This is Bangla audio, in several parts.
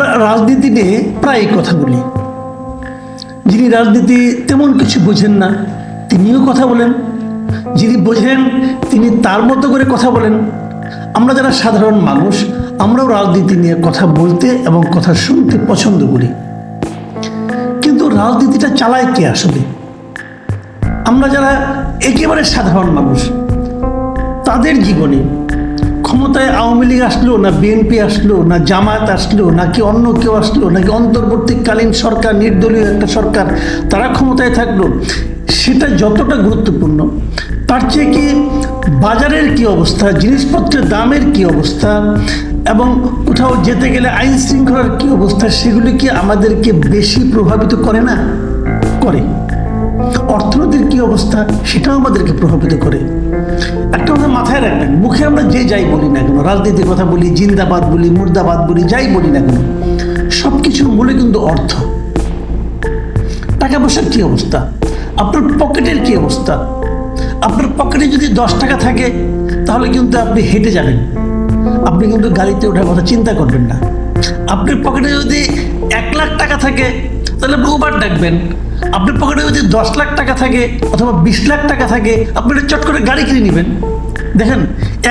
আমরা রাজনীতি নিয়ে প্রায় কথা বলি। যিনি রাজনীতি তেমন কিছু বোঝেন না তিনিও কথা বলেন, যিনি বোঝেন তিনি তার মতো করে কথা বলেন। আমরা যারা সাধারণ মানুষ আমরাও রাজনীতি নিয়ে কথা বলতে এবং কথা শুনতে পছন্দ করি। কিন্তু রাজনীতিটা চালায় কে আসলে? আমরা যারা একেবারে সাধারণ মানুষ, তাদের জীবনে ক্ষমতায় আওয়ামী লীগ আসলো না বিএনপি আসলো না জামায়াত আসলো নাকি অন্য কেউ আসলো নাকি অন্তর্বর্তীকালীন সরকার নির্দলীয় একটা সরকার তারা ক্ষমতায় থাকলো, সেটা যতটা গুরুত্বপূর্ণ তার চেয়ে কি বাজারের কি অবস্থা, জিনিসপত্রের দামের কি অবস্থা এবং কোথাও যেতে গেলে আইন শৃঙ্খলার কি অবস্থা, সেগুলি কি আমাদেরকে বেশি প্রভাবিত করে না? করে। অর্থনীতির কি অবস্থা সেটাও আমাদেরকে প্রভাবিত করে। একটা কথা মাথায় রাখবেন, মুখে আমরা যে যাই বলি না কেন, রাজনীতির কথা বলি, জিন্দাবাদ বলি, মুর্দাবাদ বলি, যাই বলি না কেন, সব কিছুর মূলে কিন্তু অর্থ। টাকা পয়সার কি অবস্থা, আপনার পকেটের কি অবস্থা? আপনার পকেটে যদি 10 টাকা থাকে তাহলে কিন্তু আপনি হেঁটে যাবেন, আপনি কিন্তু গাড়িতে ওঠার কথা চিন্তা করবেন না। আপনার পকেটে যদি 1 লাখ টাকা থাকে তাহলে আপনি উবার ডাকবেন। আপনার পকেটে যদি 10 লাখ টাকা থাকে অথবা 20 লাখ টাকা থাকে আপনি চট করে গাড়ি কিনে নেবেন। দেখেন,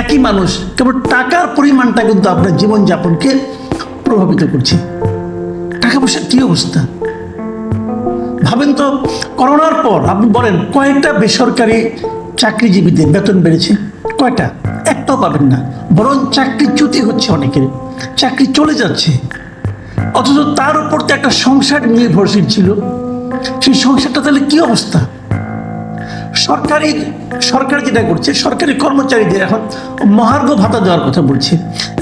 একই মানুষ, কেবল টাকার পরিমাণটা কিন্তু আপনার জীবনযাপনকে প্রভাবিত করছে। টাকা পয়সার কি অবস্থা ভাবেন তো। করোনার পর আপনি বলেন কয়েকটা বেসরকারি চাকরিজীবীদের বেতন বেড়েছে? কয়টা? একটাও পাবেন না। বরং চাকরিচ্যুতি হচ্ছে অনেকের, চাকরি চলে যাচ্ছে। অথচ তার উপর তো একটা সংসার নির্ভরশীল ছিল, সেই সংসারটা তাহলে কি অবস্থা? সরকার যেটা করছে, সরকারি কর্মচারীদের এখন মহার্ঘ ভাতা দেওয়ার কথা বলছে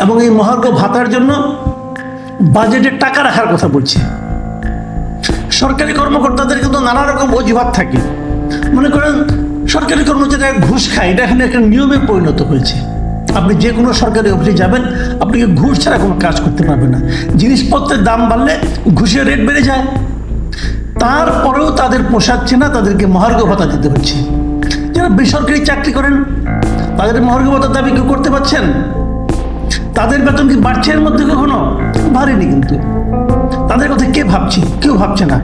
এবং এই মহার্ঘ ভাতার জন্য বাজেটে টাকা রাখার কথা বলছে। সরকারি কর্মকর্তাদের কিন্তু নানা রকম অজুহাত থাকে। মনে করেন সরকারি কর্মচারীরা ঘুষ খায়, এটা এখানে একটা নিয়মে পরিণত হয়েছে। আপনি যে কোনো সরকারি অফিসে যাবেন, আপনি ঘুষ ছাড়া কোনো কাজ করতে পারবেন না। জিনিসপত্রের দাম বাড়লে ঘুষের রেট বেড়ে যায়, তারপরেও তাদের পোষাচ্ছে না, তাদেরকে মহার্ঘ ভাতা দিতে হচ্ছে। যারা বেসরকারি চাকরি করেন তাদের মহার্ঘ ভাতার দাবি কেউ করতে পারছেন? তাদের বেতন কি বাড়ছে এর মধ্যে? কখনো বাড়েনি। কিন্তু তাদের কথা কে ভাবছে? কেউ ভাবছে না।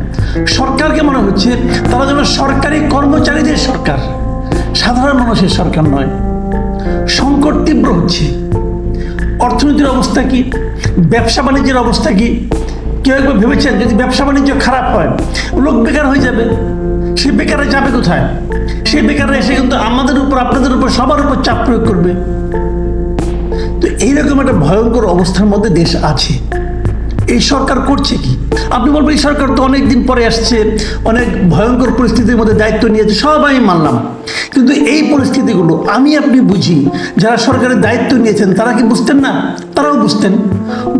সরকারকে মনে হচ্ছে তারা যেন সরকারি কর্মচারীদের সরকার, সাধারণ মানুষের সরকার নয়। সংকট তীব্র হচ্ছে। অর্থনীতির অবস্থা কি, ব্যবসা বাণিজ্যের অবস্থা কি? কেউ একবার ভেবেছেন যদি ব্যবসা বাণিজ্য খারাপ হয় লোক বেকার হয়ে যাবে? সে বেকারে যাবে কোথায়? সেই বেকাররা এসে কিন্তু আমাদের উপর, আপনাদের উপর, সবার উপর চাপ প্রয়োগ করবে। তো এইরকম একটা ভয়ঙ্কর অবস্থার মধ্যে দেশ আছে। এই সরকার করছে কি? আপনি বলবেন এই সরকার তো অনেক দিন পরে আসছে, অনেক ভয়ঙ্কর পরিস্থিতির মধ্যে দায়িত্ব নিয়েছে, সবাই মানলাম। কিন্তু এই পরিস্থিতিগুলো আমি আপনি বুঝি, যারা সরকারের দায়িত্ব নিয়েছেন তারা কি বুঝতেন না? তারাও বুঝতেন।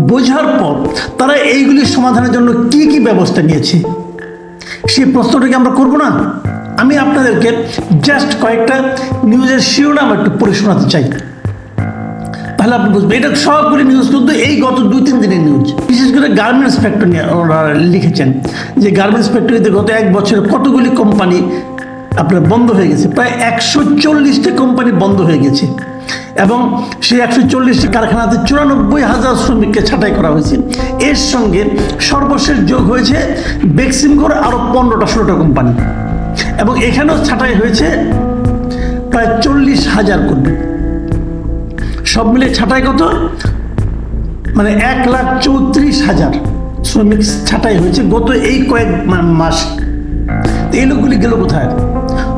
বোঝার পর তারা এইগুলির সমাধানের জন্য কি কি ব্যবস্থা নিয়েছে সেই প্রশ্নটাকে আমরা করব না? আমি আপনাদেরকে জাস্ট কয়েকটা নিউজের শিরোনাম একটু পড়ে শোনাতে চাই, তাহলে আপনি বুঝবেন। এটা সবগুলি নিউজ কিন্তু এই গত 2-3 দিনের নিউজ। বিশেষ করে গার্মেন্টস ফ্যাক্টরি নিয়ে ওরা লিখেছেন যে গার্মেন্টস ফ্যাক্টরিতে গত 1 বছরে কতগুলি কোম্পানি আপনার বন্ধ হয়ে গেছে। প্রায় 140টি কোম্পানি বন্ধ হয়ে গেছে এবং সেই 140টি কারখানাতে 94,000 শ্রমিককে ছাঁটাই করা হয়েছে। এর সঙ্গে সর্বশেষ যোগ হয়েছে বেক্সিমকোর আরও 15টা-16টা কোম্পানি এবং এখানেও ছাঁটাই হয়েছে প্রায় 40,000 কর্মী। সব মিলে ছাঁটাই কত? মানে 1,34,000 শ্রমিক ছাঁটাই হয়েছে গত এই কয়েক মাস। এই লোকগুলি গেল কোথায়?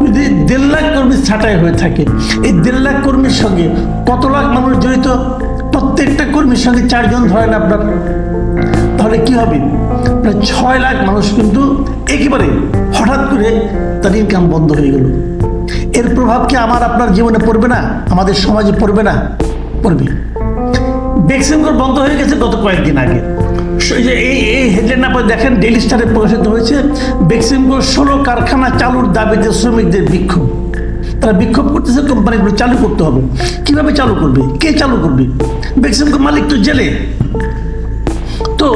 যদি 1.5 লাখ কর্মী ছাঁটাই হয়ে থাকে, এই 1.5 লাখ কর্মীর সঙ্গে কত লাখ মানুষ জড়িত? প্রত্যেকটা কর্মীর সঙ্গে 4 জন ধরেন আপনার, তাহলে কি হবে? প্রায় 6 লাখ মানুষ কিন্তু একেবারে হঠাৎ করে তার ইনকাম বন্ধ হয়ে গেল। এর প্রভাব কি আমার আপনার জীবনে পড়বে না? আমাদের সমাজে পড়বে না? পড়বে। বেক্সিমকো বন্ধ হয়ে গেছে গত কয়েকদিন আগে। এই হেডলাইন আপনারা দেখেন, ডেইলি স্টারে প্রকাশিত হয়েছে বেক্সিমকোর 16 কারখানা চালুর দাবিতে শ্রমিকদের বিক্ষোভ। তারা বিক্ষোভ করতেছে কোম্পানিগুলো চালু করতে হবে। কিভাবে চালু করবে? কে চালু করবে? বেক্সিমকোর মালিক তো জেলে। তো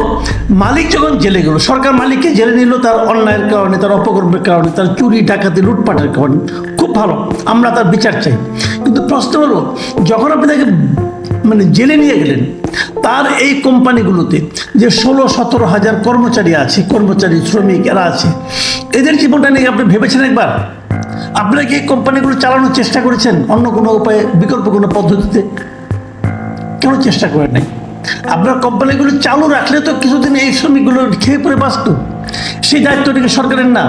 মালিক যখন জেলে গেল, সরকার মালিককে জেলে নিল তার অন্যায়ের কারণে, তার অপকর্মের কারণে, তার চুরি ডাকাতি লুটপাটের কারণে। খুব ভালো, আমরা তার বিচার চাই। কিন্তু প্রশ্ন হলো, যখন আপনি তাকে জেলে নিয়ে গেলেন, তার এই কোম্পানিগুলোতে যে 16-17 হাজার কর্মচারী আছে, কর্মচারী শ্রমিক এরা আছে, এদের জীবনটা নিয়ে আপনি ভেবেছেন একবার? আপনারা কি এই কোম্পানিগুলো চালানোর চেষ্টা করেছেন অন্য কোনো উপায়ে, বিকল্প কোনো পদ্ধতিতে? কেন চেষ্টা করেন নাই? আপনার কোম্পানিগুলো চালু রাখলে তো কিছুদিন এই শ্রমিকগুলো খেয়ে পড়ে বাঁচত। সেই দায়িত্বটিকে সরকারের না।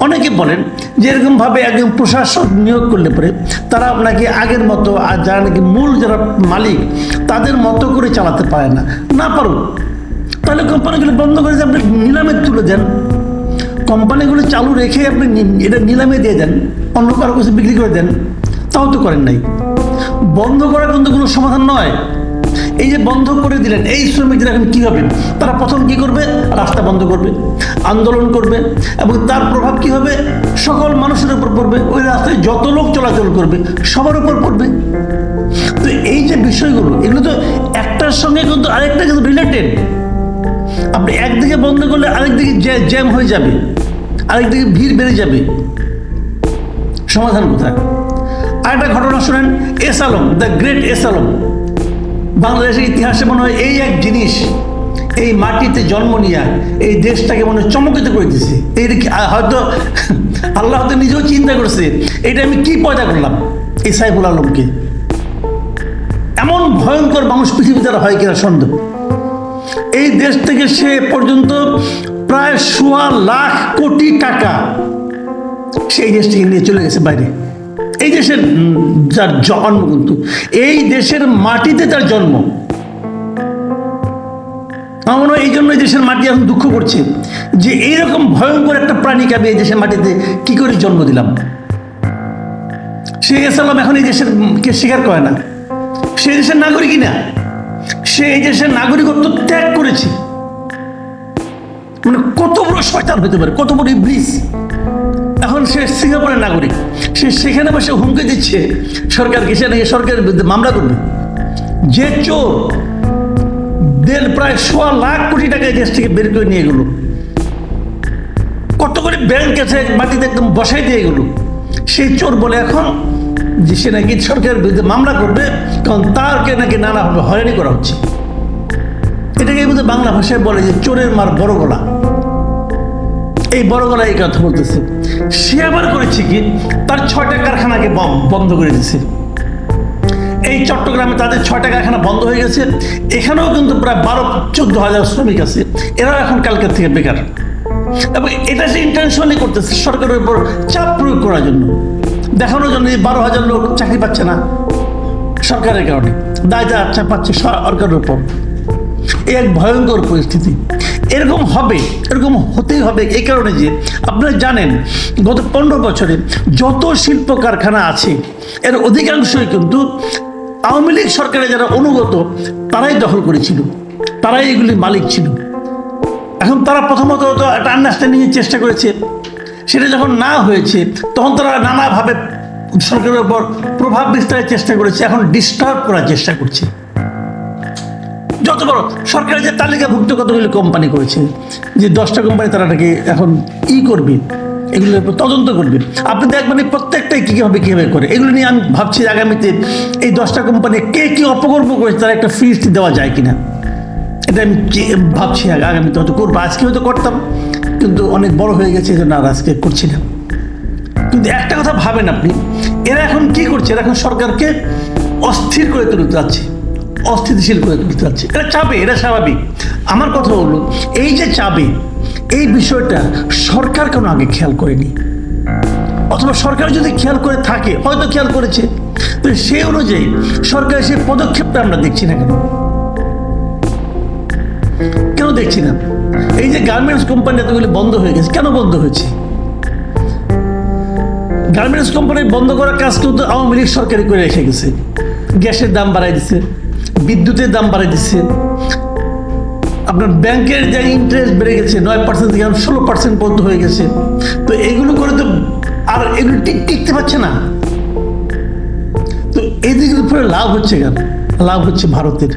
অনেকে বলেন যে এরকমভাবে একজন প্রশাসক নিয়োগ করলে পরে তারা নাকি আগের মতো, আর যারা নাকি মূল যারা মালিক তাদের মতো করে চালাতে পারে না। না পারুক, তাহলে কোম্পানিগুলো বন্ধ করে যে আপনি নিলামে তুলে দেন, কোম্পানিগুলো চালু রেখে আপনি এটা নিলামে দিয়ে দেন, অন্য কারো কাছে বিক্রি করে দেন। তাও তো করেন নাই। বন্ধ করা কিন্তু কোনো সমাধান নয়। এই যে বন্ধ করে দিলেন, এই শ্রমিকদের এখন কি হবে? তারা প্রথম কি করবে? রাস্তা বন্ধ করবে, আন্দোলন করবে, এবং তার প্রভাব কি হবে? সকল মানুষের উপর পড়বে। ওই রাস্তায় যত লোক চলাচল করবে সবার উপর পড়বে। তো এই যে বিষয়গুলো, এগুলো তো একটার সঙ্গে কিন্তু আরেকটা কিন্তু রিলেটেড। আপনি একদিকে বন্ধ করলে আরেকদিকে জ্যাম হয়ে যাবে, আরেকদিকে ভিড় বেড়ে যাবে। সমাধান কোথায়? আরেকটা ঘটনা শুনেন, S Alam, the great S Alam. বাংলাদেশের ইতিহাসে মনে হয় এই এক জিনিস, এই মাটিতে জন্ম নিয়ে এই দেশটাকে মনে হয় চমকিত করে দিছে। এই হয়তো আল্লাহ হয়তো নিজেও চিন্তা করছে, এটা আমি কি পয়দা করলাম এই সাইফুল আলমকে। এমন ভয়ঙ্কর মানুষ পৃথিবীতে আর হয় কিনা সন্দেহ। এই দেশ থেকে সে পর্যন্ত প্রায় 1.25 লাখ কোটি টাকা সেই দেশ থেকে নিয়ে চলে গেছে বাইরে। এই দেশের যার জন্ম, কিন্তু এই দেশের মাটিতে তার জন্ম। আমার মনে হয় এই জন্য এই দেশের মাটি এখন দুঃখ করছে যে এইরকম ভয়ঙ্কর একটা প্রাণীকে আমি এই দেশের মাটিতে কি করে জন্ম দিলাম। সে সালাম এখন এই দেশের কে স্বীকার করে না, সে দেশের নাগরিকই না, সে এই দেশের নাগরিকত্ব ত্যাগ করেছে। মানে কত বড় শয়তান হতে পারে, কত বড় ইবলিস। এখন সে সিঙ্গাপুরের নাগরিক, সে সেখানে বসে হুমকি দিচ্ছে সরকারকে, সে নাকি সরকারের বিরুদ্ধে মামলা করবে। যে চোর প্রায় 1.25 লাখ কোটি টাকা এই দেশ থেকে বের করে নিয়ে গেল, কত করে ব্যাংক আছে মাটিতে একদম বসাই দিয়ে গেল, সেই চোর বলে এখন যে সে নাকি সরকারের বিরুদ্ধে মামলা করবে, কারণ তারকে নাকি নানাভাবে হয়রানি করা হচ্ছে। এটাকে বোধহয় বাংলা ভাষায় বলে যে চোরের মার বড় গলা। এই বড় গলা এই কথা বলতেছে। সে আবার করেছে কি, তার 6টা কারখানাকে বন্ধ করে দিয়েছে। এই চট্টগ্রামে তাদের 6টা কারখানা বন্ধ হয়ে গেছে। এখানেও কিন্তু প্রায় 12-14 হাজার শ্রমিক আছে, এরাও এখন কালকের থেকে বেকার। এবং এটা সে ইন্টেনশনালি করতেছে সরকারের উপর চাপ প্রয়োগ করার জন্য, দেখানোর জন্য। এই 12,000 লোক চাকরি পাচ্ছে না সরকারের কারণে, দায় আচ্ছা পাচ্ছে সরকারের উপর। এই এক ভয়ঙ্কর পরিস্থিতি। এরকম হবে, এরকম হতেই হবে। এই কারণে যে আপনারা জানেন গত 15 বছরে যত শিল্প কারখানা আছে এর অধিকাংশই কিন্তু আওয়ামী লীগ সরকারে যারা অনুগত তারাই দখল করেছিল, তারাই এগুলির মালিক ছিল। এখন তারা প্রথমত তো একটা আন্ডারস্ট্যান্ডিংয়ের চেষ্টা করেছে, সেটা যখন না হয়েছে তখন তারা নানাভাবে সরকারের উপর প্রভাব বিস্তারের চেষ্টা করেছে, এখন ডিস্টার্ব করার চেষ্টা করছে। যত বড় সরকারের যে তালিকাভুক্ত কতগুলি কোম্পানি করেছে, যে 10টা কোম্পানি তারা নাকি এখন করবে, এগুলোর উপর তদন্ত করবে। আপনি দেখবেন প্রত্যেকটাই কীভাবে করে। এগুলো নিয়ে আমি ভাবছি আগামীতে এই 10টা কোম্পানি কে কী অপকর্ম করেছে তারা একটা ফিস্ট দেওয়া যায় কিনা, এটা আমি ভাবছি আগামীতে হয়তো করবো। আজকে হয়তো করতাম, কিন্তু অনেক বড় হয়ে গেছে, এই জন্য আর আজকে করছি না। কিন্তু একটা কথা ভাবেন আপনি, এরা এখন কি করছে? এরা এখন সরকারকে অস্থির করে তুলতে যাচ্ছে, অস্থিতিশীল করে তুলতে যাচ্ছে। এটা চাপে, এটা স্বাভাবিক। আমার কথা হলো, এই যে চাপে, এই বিষয়টা সরকার কেন আগে খেয়াল করেনি? অথবা সরকার যদি খেয়াল করে থাকে, হয়তো খেয়াল করেছে, তো সেই অনুযায়ী সরকারের সেই পদক্ষেপটা আমরা দেখছি না কেন? কেন দেখছি না? এই যে গার্মেন্টস কোম্পানি এতগুলি বন্ধ হয়ে গেছে, কেন বন্ধ হয়েছে? গার্মেন্টস কোম্পানি বন্ধ করার কাজ কিন্তু আওয়ামী লীগ সরকারি করে রেখে গেছে। গ্যাসের দাম বাড়াই দিচ্ছে, বিদ্যুতের দাম বাড়াই দিচ্ছে, আপনার ব্যাংকের যে ইন্টারেস্ট বেড়ে গেছে 9% থেকে 16% পর্যন্ত হয়ে গেছে। তো এগুলো করে তো আর এগুলো টিকতে পারছে না। তো এই দিকে পরে লাভ হচ্ছে কেন? লাভ হচ্ছে ভারতের।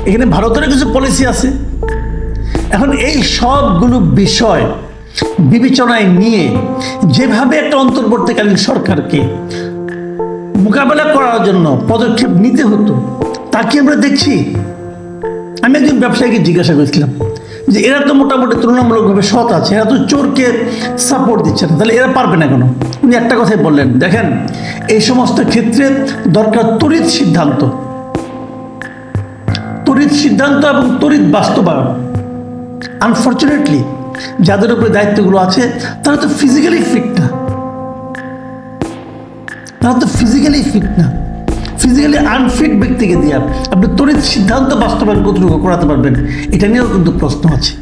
এখানে ভারতের কিছু পলিসি আছে। এখন এই সবগুলো বিষয় বিবেচনায় নিয়ে যেভাবে একটা অন্তর্বর্তীকালীন সরকারকে মোকাবেলা করার জন্য পদক্ষেপ নিতে হতো, তা কি আমরা দেখছি? আমি একজন ব্যবসায়ীকে জিজ্ঞাসা করেছিলাম যে এরা তো মোটামুটি তুলনামূলকভাবে সৎ আছে, এরা তো চোরকে সাপোর্ট দিচ্ছে না, তাহলে এরা পারবে না কেন? উনি একটা কথাই বললেন, দেখেন এই সমস্ত ক্ষেত্রে দরকার তড়িৎ সিদ্ধান্ত, তড়িৎ সিদ্ধান্ত এবং তড়িৎ বাস্তবায়ন। আনফর্চুনেটলি যাদের উপরে দায়িত্বগুলো আছে তারা তো ফিজিক্যালি ফিট না, ফিজিক্যালি আনফিট ব্যক্তিকে দিয়ে আপনি তড়িৎ সিদ্ধান্ত বাস্তবায়ন কতটুকু করাতে পারবেন, এটা নিয়েও কিন্তু প্রশ্ন আছে।